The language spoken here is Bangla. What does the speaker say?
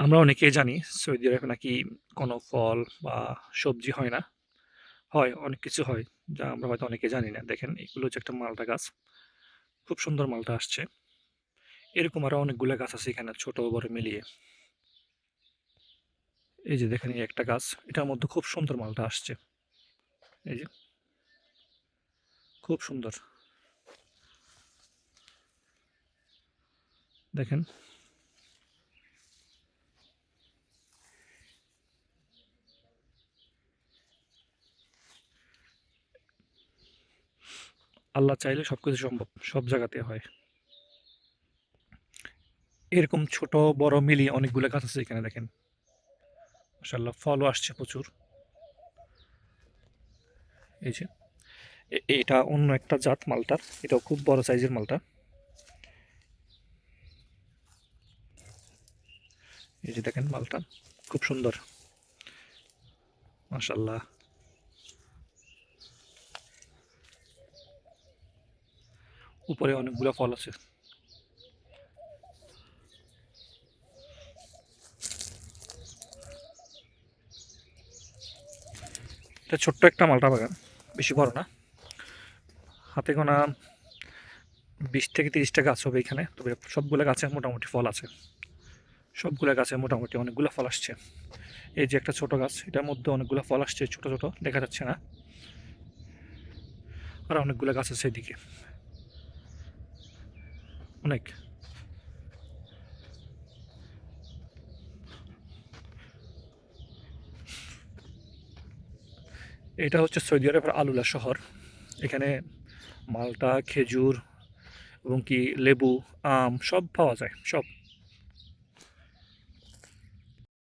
আমরা অনেকেই জানি সৌদি আরবে নাকি কোনো ফল বা সবজি হয় না। হয়, অনেক কিছু হয় যা আমরা হয়তো অনেকে জানি না। দেখেন এগুলো হচ্ছে একটা মালটা গাছ। খুব সুন্দর মালটা আসছে। এরকম আরো অনেকগুলা গাছ আছে এখানে ছোট বড় মিলিয়ে। এই যে দেখেন এই একটা গাছ, এটার মধ্যে খুব সুন্দর মালটা আসছে। এই যে খুব সুন্দর। দেখেন আল্লাহ চাইলে সবকিছু সম্ভব। সব জায়গাতে হয়। এরকম ছোট বড় মিলিয়ে অনেকগুলা গাছ আছে এখানে দেখেন। মাশাআল্লাহ ফলও আসছে প্রচুর। এই যে এটা অন্য একটা জাত মালটার। এটাও খুব বড় সাইজের মালটা। এই যে দেখেন মালটা খুব সুন্দর। মাশাআল্লাহ। উপরে অনেকগুলো ফল আছে। এটা ছোট্ট একটা মালটা বাগান, বেশি বড় না। হাতে গোনা 20 থেকে 30টা গাছ হবে এখানে। তবে সবগুলো গাছে মোটামুটি ফল আছে। সবগুলো গাছে মোটামুটি অনেকগুলো ফল আসছে। এই যে একটা ছোট গাছ, এটার মধ্যে অনেকগুলো ফল আসছে, ছোট ছোট দেখা যাচ্ছে না। আর অনেকগুলো গাছ আছে এদিকে, অনেক। এটা হচ্ছে সৌদি আরবের আলুলা শহর। এখানে মালটা, খেজুর এবং কি লেবু, আম সব পাওয়া যায়, সব।